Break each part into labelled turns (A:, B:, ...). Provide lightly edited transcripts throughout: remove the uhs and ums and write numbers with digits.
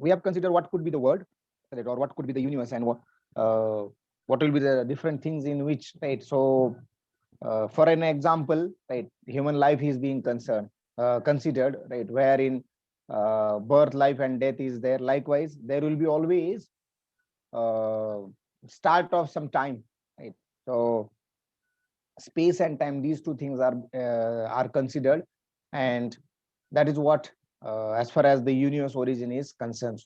A: we have considered what could be the world, right, or what could be the universe, and what will be the different things in which, right. So for an example, right, human life is being considered, right, wherein birth, life, and death is there. Likewise, there will be always uh, start of some time, right. So space and time, these two things are considered, and that is what, as far as the universe origin is concerned.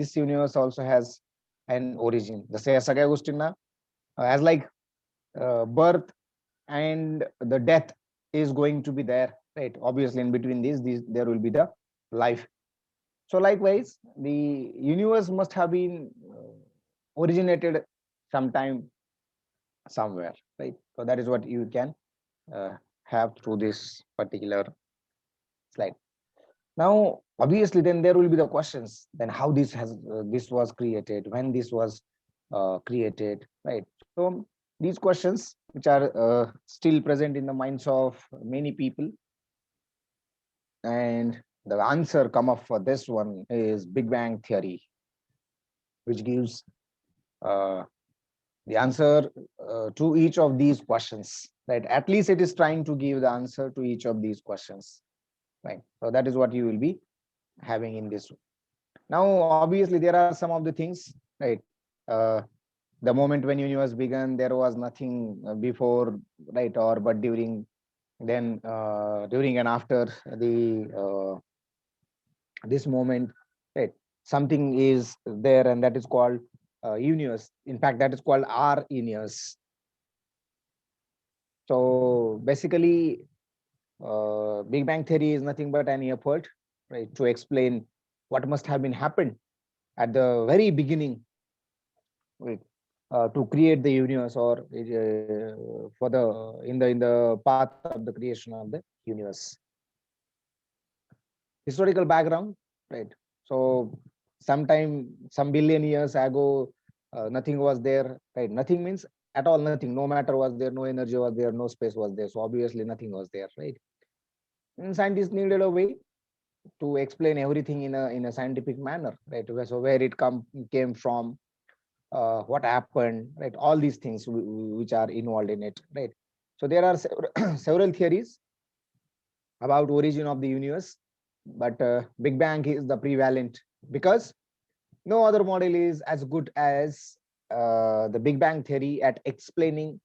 A: This universe also has an origin. जसं या सगळ्या गोष्टींना as like birth and the death is going to be there, right. Obviously, in between these there will be the life. So likewise, the universe must have been originated sometime somewhere, right. So that is what you can uh, have through this particular slide. Now, obviously, then there will be the questions. Then how this was created, when this was created, right? So these questions, which are still present in the minds of many people, and the answer come up for this one is Big Bang theory, which gives uh, the answer to each of these questions. Right? At least it is trying to give the answer to each of these questions. Right? So that is what you will be having in this. Now, obviously, there are some of the things, right? The moment when universe began, there was nothing before, right? Or but during and after the this moment, right? Something is there, and that is called universe. In fact, that is called our universe. So basically, Big Bang theory is nothing but an effort, right, to explain what must have been happened at the very beginning, right, to create the universe, or for the in the path of the creation of the universe. Historical background, right? So sometime some billion years ago, nothing was there, right? Nothing means at all nothing. No matter was there, no energy was there, no space was there. So obviously nothing was there, right? And scientists needed a way to explain everything in a scientific manner, right? So where it came from, what happened, right? All these things which are involved in it, right? So there are several theories about origin of the universe, but Big Bang is the prevalent, because no other model is as good as the Big Bang theory at explaining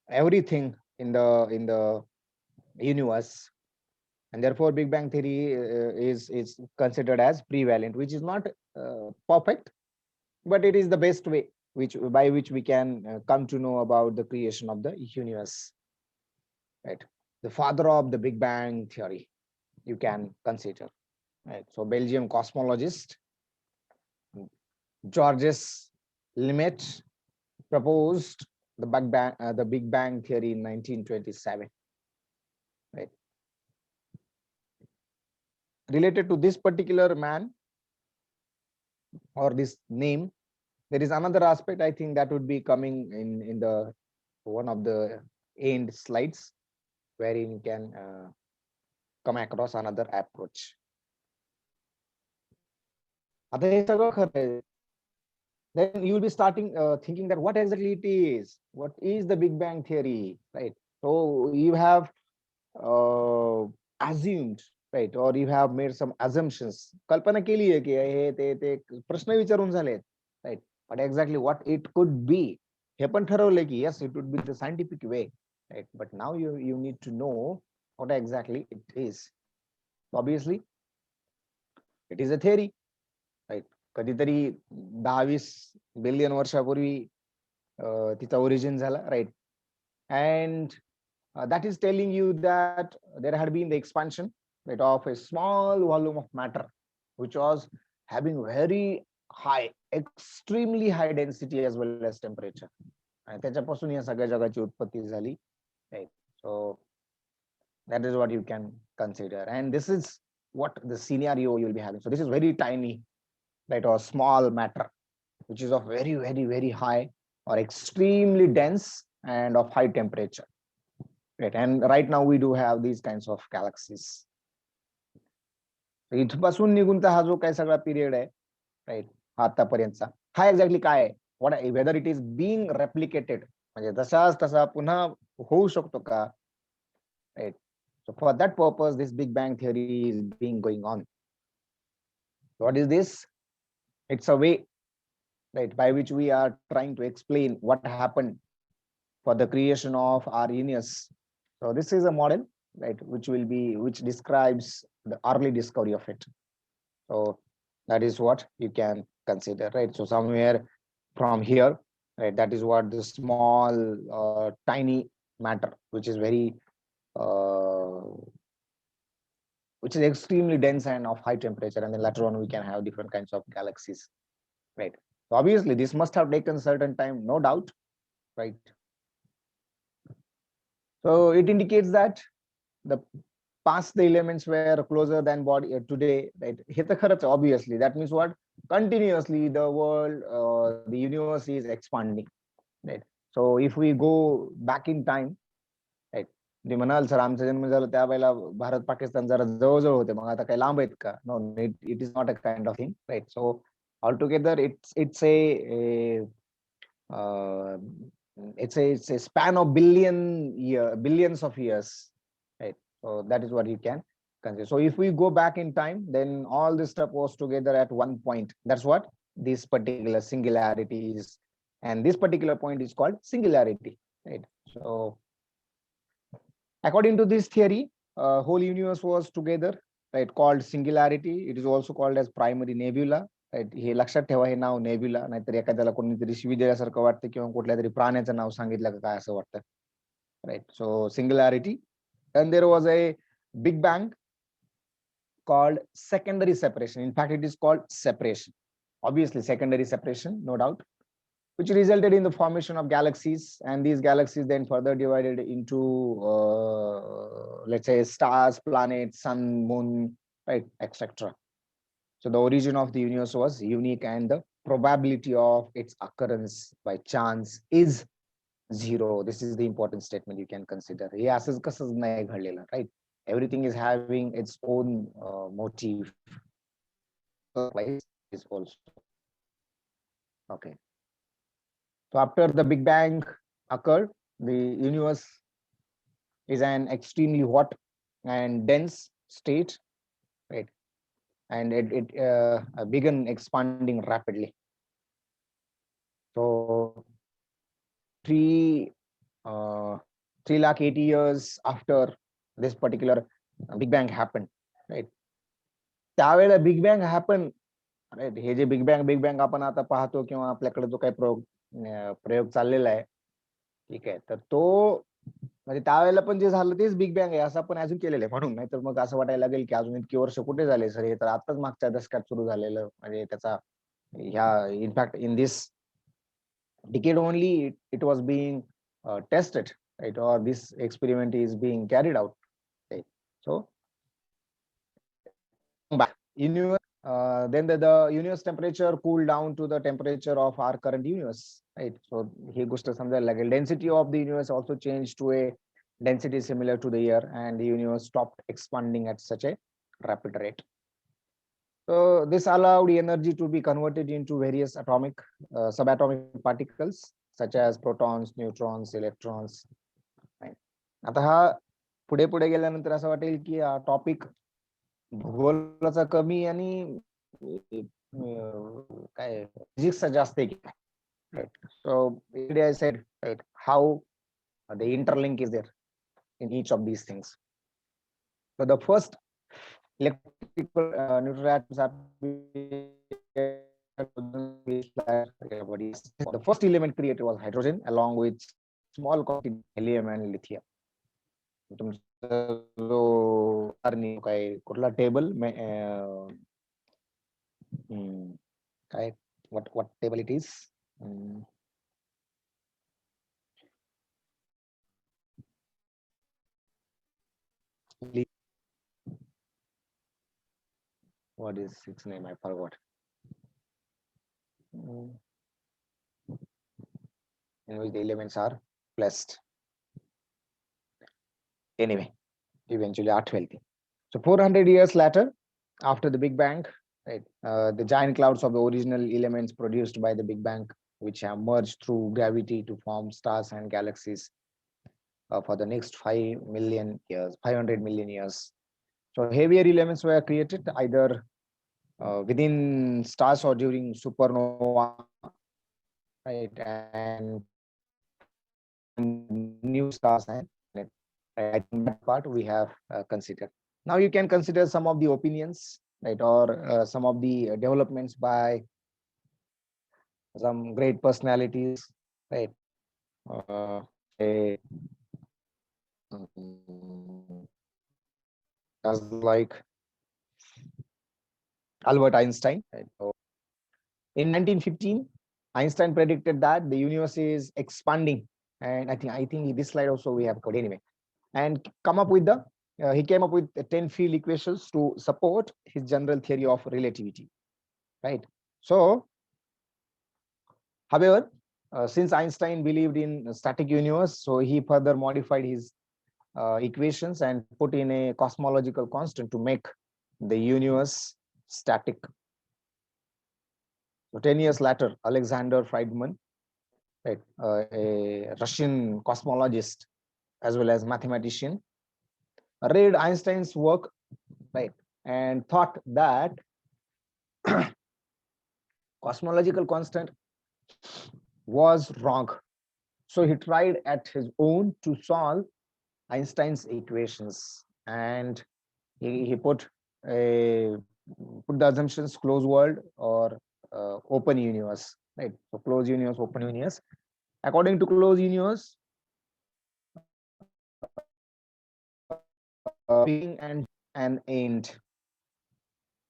A: everything in the universe, and therefore Big Bang theory is considered as prevalent, which is not perfect, but it is the best way by which we can come to know about the creation of the universe, right. The father of the Big Bang theory, you can consider, right. So Belgium cosmologist Georges Lemaitre proposed the Big Bang theory in 1927, right. Related to this particular man or this name, there is another aspect, I think, that would be coming in the one of the end slides, wherein you can come across another approach. आता हे सगळं खरं आहे. Then you will be starting thinking that what exactly it is, what is the Big Bang theory, right? So you have assumed, right, or you have made some assumptions. कल्पना केली आहे की हे ते प्रश्न विचारून झालेत, right? But exactly what it could be, हे पण ठरवलंय की yes, it would be the scientific way, right? But now you need to know what exactly it is. Obviously, it is a theory, right? कधीतरी 10-20 billion वर्षापूर्वी तिचा origin झाला, right. And that is telling you that there had been the expansion, right, of a small volume of matter, which was having very high, extremely high density as well as temperature. आणि त्याच्यापासून या सगळ्या जगाची उत्पत्ती झाली, right? So that is what you can consider, and this is what the scenario you'll be having. So this is very tiny, right, or small matter, which is of very, very, very high or extremely dense and of high temperature, right? And right now we do have these kinds of galaxies. इथपासून निघून हा जो काही सगळा period आहे, right, आतापर्यंतचा हा exactly काय आहे, what whether it is being replicated, म्हणजे जसाच तसा पुन्हा होऊ शकतो का, right. So for that purpose, this Big Bang theory is being going on. What is this? It's a way, right, by which we are trying to explain what happened for the creation of our universe. So this is a model, right, which describes the early discovery of it. So that is what you can consider, right? So somewhere from here, right, that is what the small tiny matter, which is very which is extremely dense and of high temperature, and then later on we can have different kinds of galaxies, right? So obviously this must have taken certain time, no doubt, right? So it indicates that the past the elements were closer than body today, right? Obviously that means what, continuously the world, the universe is expanding, right? So if we go back in time, right, जे म्हणाल sir आमचा जन्म झाला त्यावेळेला भारत पाकिस्तान जरा जवळजवळ होते, मग आता काही लांब आहेत का? No, it is not a kind of thing, right. So all together it's uh, it's a span of billions of years, right? So that is what you can consider. So if we go back in time, then all this stuff was together at one point. That's what this particular singularity is, and this particular point is called singularity, right? So according to this theory, whole universe was together, right, called singularity. It is also called as primary nebula, right? हे लक्षात ठेवा, हे नाव nebula, नाहीतर एखाद्याला कोणीतरी शिवी दिल्यासारखं वाटतं किंवा कुठल्या तरी प्राण्याचं नाव सांगितलं का काय असं वाटतं, right? So singularity, and there was a big bang called secondary separation. In fact, it is called separation. Obviously, secondary separation, no doubt, which resulted in the formation of galaxies, and these galaxies then further divided into, let's say, stars, planets, sun, moon, right, etc. So the origin of the universe was unique, and the probability of its occurrence by chance is zero. This is the important statement you can consider. हे असंच कसंच नाही घडलेलं, right? Everything is having its own motive. Is also okay. So after the Big Bang occurred, the universe is an extremely hot and dense state, right? And it began expanding rapidly. So 3 lakh 80 years after this particular Big Bang happened, right? त्यावेळेला big bang happen, right. हे जे big bang आपण आता पाहतो किंवा आपल्याकडे जो काही प्रयोग चाललेला आहे, ठीक आहे, तर तो म्हणजे त्यावेळेला पण जे झालं तेच बिग बँग आहे असं आपण अजून केलेलं आहे म्हणून. नाहीतर मग असं वाटायला लागेल की अजून इतकी वर्ष कुठे झाले सर, हे तर आताच मागच्या दशकात सुरू झालेलं, म्हणजे त्याचा ह्या in fact in this decade only it was being tested, right, or this experiment is being carried out, right? So back universe, then the universe temperature cooled down to the temperature of our current universe, right? So he goes to somewhere like a density of the universe also changed to a density similar to the air, and the universe stopped expanding at such a rapid rate. So this allowed energy to be converted into various atomic subatomic particles such as protons, neutrons, electrons, right? आता हा पुढे पुढे गेल्यानंतर असं वाटेल की हा topic भूगोलाचा कमी आणि काय फिजिक्सचा जास्त आहे की काय, right? So I said, right, how the interlink is there in each of these things. So the first electrical neutral atoms are the first element created was hydrogen along with small quantity helium and lithium. जो काय कुठला table काय what table it is, what is its name, I forgot, in which the elements are placed. Anyway, eventually आठवेल ते. So 400 years later, after the Big Bang, right? The giant clouds of the original elements produced by the Big Bang, which have merged through gravity to form stars and galaxies for the next 5 million years, 500 million years. So heavier elements were created either within stars or during supernova, right? And new stars and planet. I think that part we have considered. Now you can consider some of the opinions, right, or some of the developments by some great personalities, right? Say, as like Albert Einstein. Right? So in 1915, Einstein predicted that the universe is expanding, and I think this slide also we have covered anyway, and come up with the he came up with 10 field equations to support his general theory of relativity, right? So, however, since Einstein believed in a static universe, so he further modified his equations and put in a cosmological constant to make the universe static. So 10 years later, Alexander Friedman, right, a Russian cosmologist as well as mathematician, read Einstein's work, right, and thought that cosmological constant was wrong. So he tried at his own to solve Einstein's equations, and he put the assumptions closed world or open universe, right? So closed universe, open universe. According to closed universe, beginning and an end,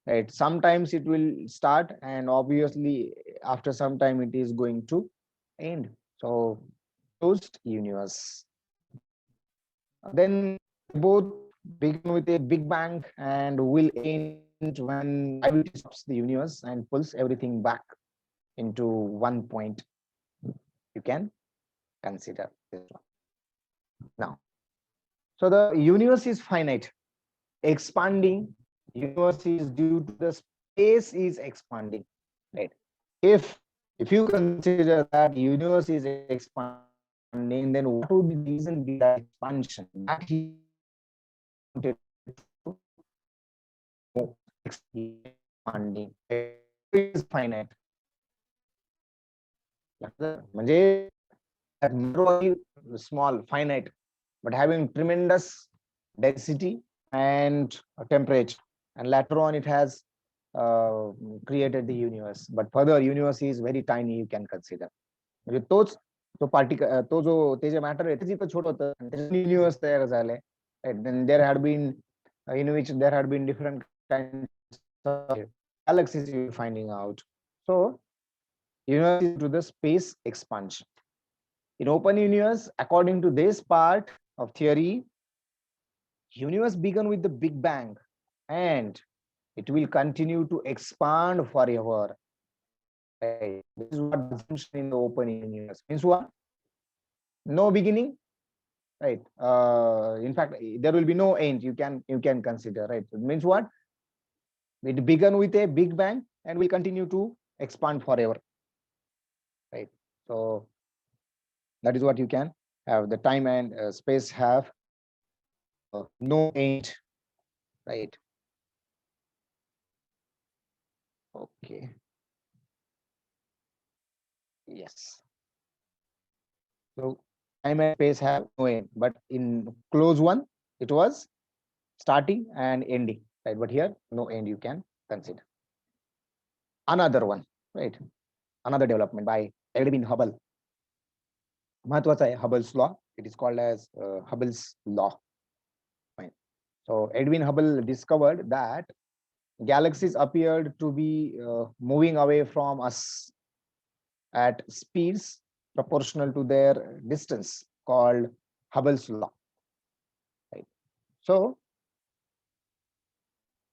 A: right? Sometimes it will start, and obviously after some time it is going to end. So closed universe. Then both begin with a big bang and will end when gravity stops the universe and pulls everything back into one point. You can consider this one. Now, so the universe is finite, expanding. Universe is due to the space is expanding, right? If you consider that universe is expanding, then what would be the reason be that expansion? That he wanted to expanding is finite. म्हणजे small, finite, but having tremendous density and temperature. And later on, it has created the universe. But further, universe is very tiny. You can consider. म्हणजे तोच तो particle तो जो ते जे matter आहे ते छोटं होतं युनिवर्स तयार झालंय. Then there had been in which there had been different kinds of galaxies you were finding out. So universe is to the space expansion. In open universe, according to this part of theory, universe began with the Big Bang and it will continue to expand forever. Right? This is what the assumption in the open universe means. What? No beginning, right? In fact, there will be no end. You can consider, right? It means what? It began with a Big Bang and will continue to expand forever, right? So that is what you can have. The time and space have no end, right? Okay. Yes. So time and space have no end, but in close one, it was starting and ending, right? But here, no end you can consider. Another one, right? Another development by Edwin Hubble. महत्वाचा आहे Hubble's law. It is called as Hubble's law. Fine. So Edwin Hubble discovered that galaxies appeared to be moving away from us at speeds proportional to their distance, called Hubble's law. Right. So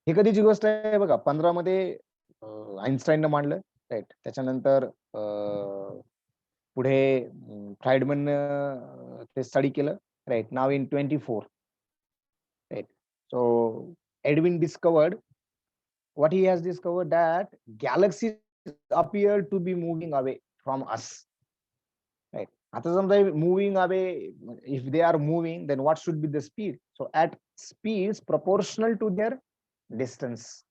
A: ही कधीची गोष्ट आहे बघा 15 मध्ये आईन्स्टाईननं मांडलं, right. त्याच्यानंतर पुढे फ्राइडमन ते study केलं, right. Now in 24, right. So Edwin discovered what he has discovered, that galaxies appear to be moving away from us. Right. आता समजा moving away, if they are moving, then what should be the speed? So at speeds proportional to their distance,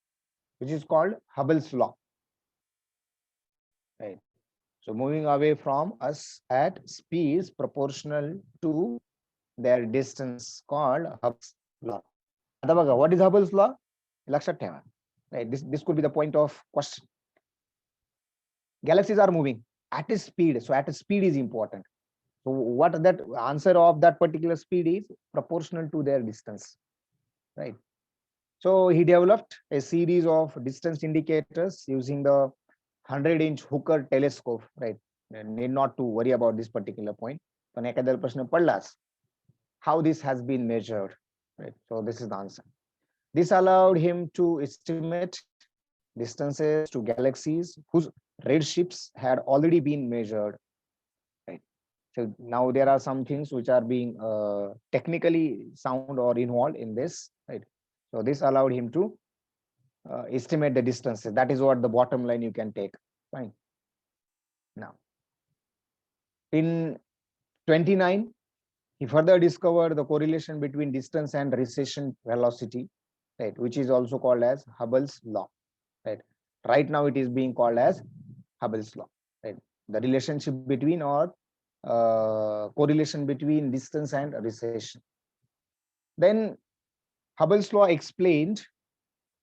A: which is called Hubble's law. Right. So moving away from us at speeds proportional to their distance, called Hubble's law. आता बघा, what is Hubble's law? लक्षात ठेवा. Right. This could be the point of question. Galaxies are moving at a speed. So at a speed is important. So what that answer of that particular speed is proportional to their distance, right? So he developed a series of distance indicators using the 100-inch Hooker telescope, right? Need not to worry about this particular point. पण एखाद्याला प्रश्न पडलाच, how this has been measured, right? So this is the answer. This allowed him to estimate distances to galaxies whose redshifts had already been measured. Right. So now there are some things which are being technically sound or involved in this. Right. So this allowed him to estimate the distances. That is what the bottom line you can take. Fine. Now, in 29, he further discovered the correlation between distance and recession velocity, right, which is also called as Hubble's law. Right now it is being called as Hubble's law. Right. The relationship between, or correlation between distance and recession. Then Hubble's law explained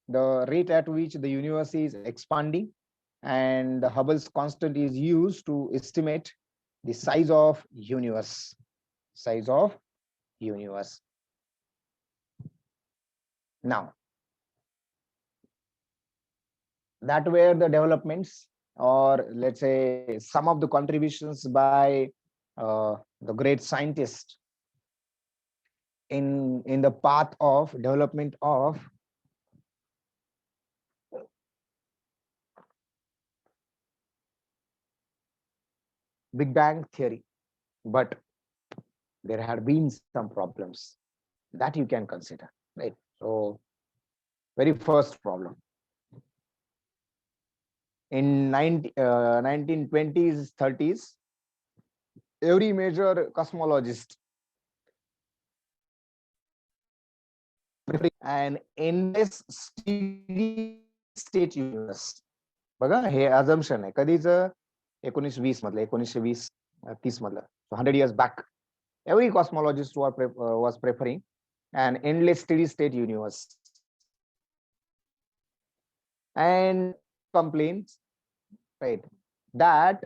A: the rate at which the universe is expanding, and the Hubble's constant is used to estimate the size of universe. Size of universe. Now, that were the developments, or let's say some of the contributions by the great scientist in the path of development of Big Bang theory. But there had been some problems that you can consider, right? So very first problem. In 1920s, 30s, every major cosmologist an endless steady state universe. बघा हे assumption आहे कधीच 1920 मधलं 1920 30 मधलं. So 100 years back, every cosmologist was preferring an endless steady state universe, and complains, right, that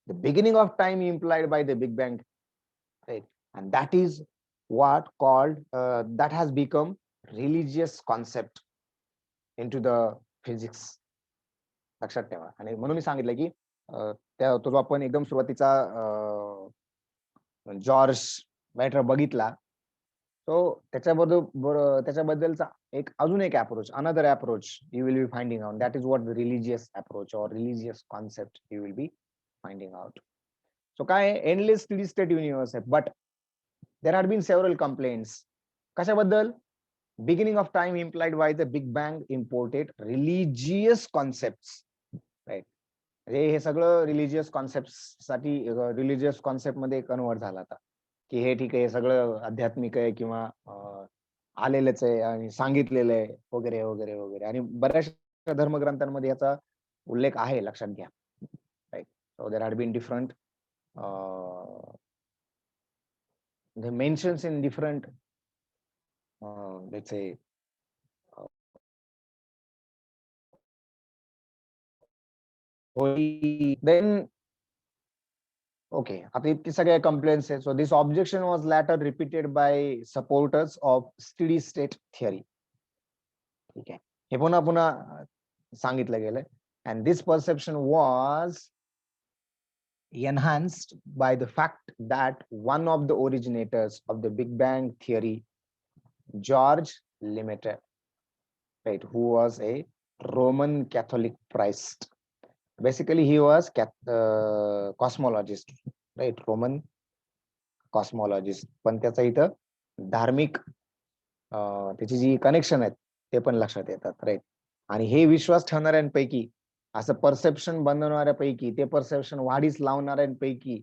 A: the beginning of time implied by the Big Bang, right, and that is what called that has become religious concept into the physics. लक्षात ठेवा. आणि म्हणून मी सांगितलं की तो जो आपण एकदम सुरुवातीचा जॉर्ज मॅटर बघितला, तो त्याच्याबद्दलचा एक अजून एक approach, another approach you will be finding out. That is what the religious approach और religious concept you will be finding out. So काय एंडलेस स्टेडी स्टेट युनिवर्स आहे, but there had been several complaints. कशाबद्दल? beginning of time implied by the Big Bang imported religious concepts, right? हे सगळं religious concept साठी religious concept मध्ये convert झाला होता की हे ठीक आहे, हे सगळं आध्यात्मिक आहे किंवा आलेलंच आहे आणि सांगितलेलं आहे वगैरे वगैरे वगैरे. आणि बऱ्याचशा धर्मग्रंथांमध्ये याचा उल्लेख आहे, लक्षात घ्या. Right. So there had been different mentions in different let's say then okay, आता इतकी सगळ्या complaints आहेत. So this objection was later repeated by supporters of steady state theory. ठीक आहे, हे पुन्हा पुन्हा सांगितलं गेलं. And this perception was enhanced by the fact that one of the originators of the Big Bang theory, George Lemaitre, right, who was a Roman Catholic priest. Basically, he was cosmologist, right, Roman cosmologist. पण त्याचा इथं धार्मिक त्याची G connection आहेत ते पण लक्षात येतात, राईट. आणि हे विश्वास ठेवणाऱ्यांपैकी, असं परसेप्शन बनवणाऱ्यापैकी, ते परसेप्शन वाढीस लावणाऱ्यांपैकी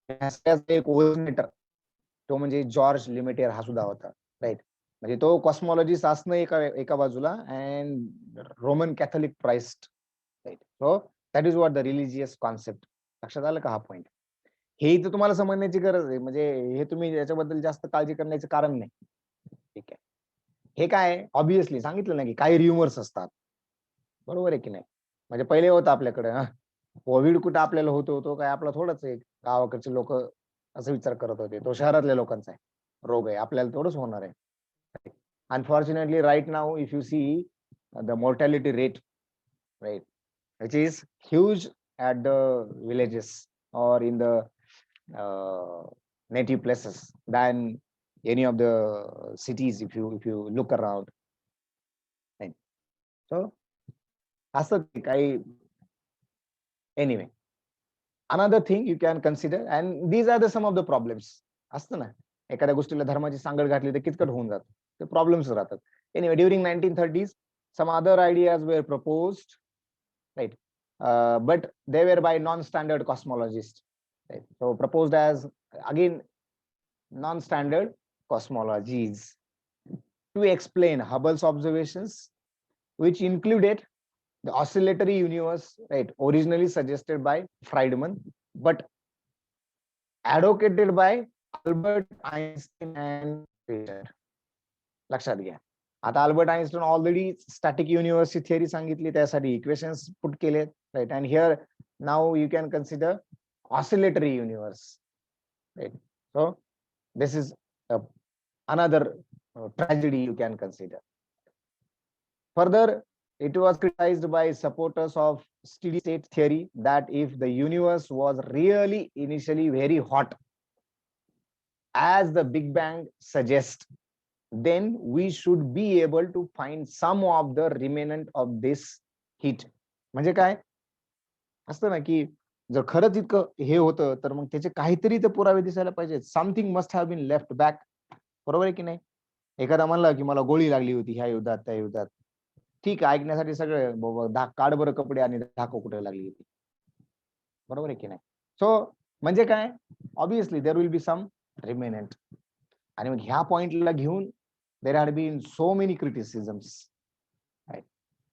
A: एक ओरिजिनेटर, तो म्हणजे जॉर्ज लिमेटियर हा सुद्धा होता, राईट. म्हणजे तो कॉस्मॉलॉजिस्ट असणं एका बाजूला, and Roman Catholic priest, right. So that is what the religious concept. लक्षात आलं का हा पॉइंट? हे इथं तुम्हाला समजण्याची गरज आहे, म्हणजे हे तुम्ही याच्याबद्दल जास्त काळजी करण्याचं कारण नाही. ठीक आहे. हे काय ऑब्विसली सांगितलं ना की काही रियुमर्स असतात, बरोबर आहे की नाही? म्हणजे पहिले होतं आपल्याकडे, कोविड कुठं आपल्याला होतो, तो काय आपला थोडंच आहे. गावाकडचे लोक असं विचार करत होते, तो शहरातल्या लोकांचा आहे रोग आहे, आपल्याला थोडंच होणार आहे. Unfortunately right now if you see the mortality rate, right, which is huge at the villages or in the native places than any of the cities if you look around, right? So असं काही, anyway, another thing you can consider, and these are the some of the problems. असतं ना, एखाद्या गोष्टीला धर्माची सांगड घातली तर किचकट होऊन जातं, ते प्रॉब्लेम्स राहतात. Anyway, during 1930s some other ideas were proposed, right? But they were by non-standard cosmologists, right? So proposed as, again, non-standard cosmologies to explain Hubble's observations, which included the oscillatory universe, right, originally suggested by Friedman, but advocated by Albert Einstein and Fisher. लक्षात घ्या. आता Albert Einstein already static युनिव्हर्सची theory सांगितली, त्यासाठी equations put केले, right. And here now you can consider oscillatory universe, right. So this is another tragedy you can consider. Further, it was criticized by supporters of steady state theory that if the universe was really initially very hot, as the Big Bang suggests, then we should be able to find some of the remnant of this heat. म्हणजे काय असतं ना की जर खरंच इतकं हे होतं तर मग त्याचे काहीतरी तर पुरावे दिसायला पाहिजे. Something must have been left back, बरोबर आहे की नाही? एखादा म्हणला की मला गोळी लागली होती ह्या युद्धात त्या युद्धात, ठीक आहे, ऐकण्यासाठी सगळं काढ बरं कपडे आणि दाखव कुठे लागली होती, बरोबर आहे की नाही? सो म्हणजे काय, obviously there will be some remnant. आणि मग ह्या पॉइंटला घेऊन there had been so many criticisms, right?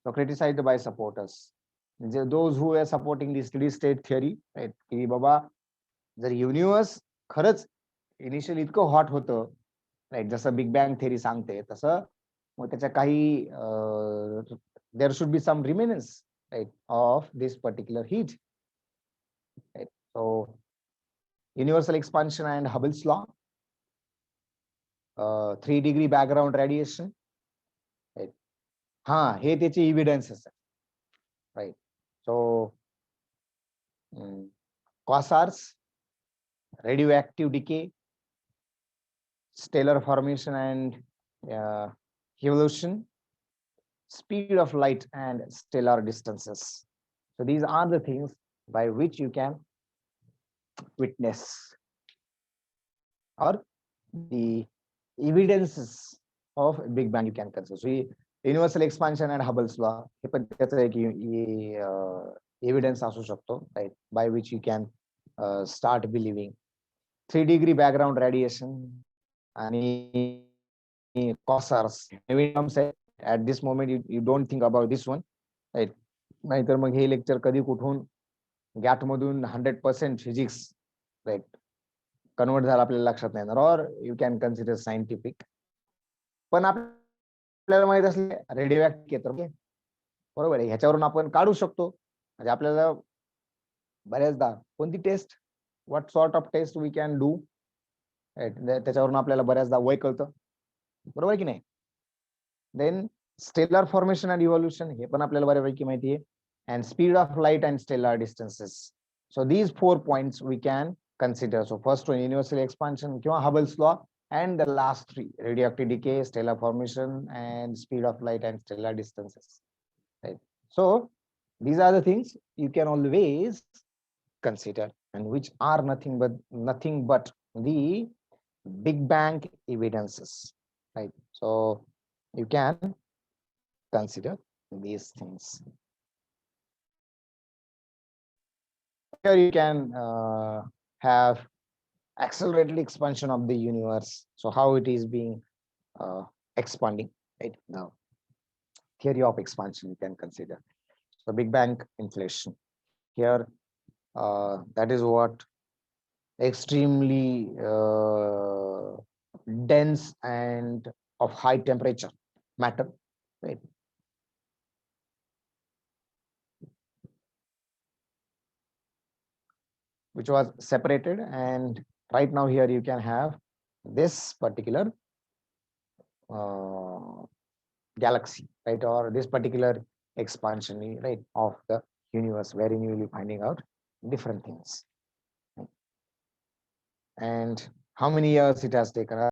A: So criticized by supporters, those who were supporting the steady state theory, right? की बाबा जर युनिव्हर्स खरंच इनिशियली इतकं हॉट होतं, राईट, जसं बिग बँग थेरी सांगते तसं, मग त्याच्या काही there should be some remnants, right, of this particular heat, right. So universal expansion and Hubble's law, 3 degree background radiation, right? हा, हे त्याचे evidences आहेत, right? So quasars, radioactive decay, stellar formation and evolution, speed of light and stellar distances. So these are the things by which you can witness, or the evidences of Big Bang you can consider. So universal expansion and Hubble's law हे पण त्याचं एक evidence असू शकतो, right, by which you can start believing. 3 degree background radiation आणि quasars नवीन terms आहे. At this moment you don't think about this one, right. नाहीतर मग हे लेक्चर कधी कुठून गॅट मधून 100% फिजिक्स, राईट, कन्वर्ट झालं आपल्याला लक्षात नाही, or you can consider scientific. पण आपल्याला माहित असले रेडिओ ऍक्टिव्ह येतं, बरोबर आहे, ह्याच्यावरून आपण काढू शकतो. म्हणजे आपल्याला बऱ्याचदा कोणती test, what sort of test we can do, त्याच्यावरून आपल्याला बऱ्याचदा वय कळतं, बरोबर की नाही? Then stellar formation and evolution हे पण आपल्याला बऱ्यापैकी माहिती आहे, and speed of light and stellar distances. So these 4 points we can consider. So first one, universal expansion किंवा Hubble's law, and the last 3, radioactive decay, stellar formation and speed of light and stellar distances, right? So these are the things you can always consider, and which are nothing but the Big Bang evidences, right? So you can consider these things. Here you can have accelerated expansion of the universe. So how it is being expanding, right? Now, theory of expansion you can consider. So Big Bang inflation. Here, that is what extremely dense and of high temperature matter, right? Which was separated, and right now here you can have this particular galaxy, right, or this particular expansion, right, of the universe, wherein you will be finding out different things. And how many years it has taken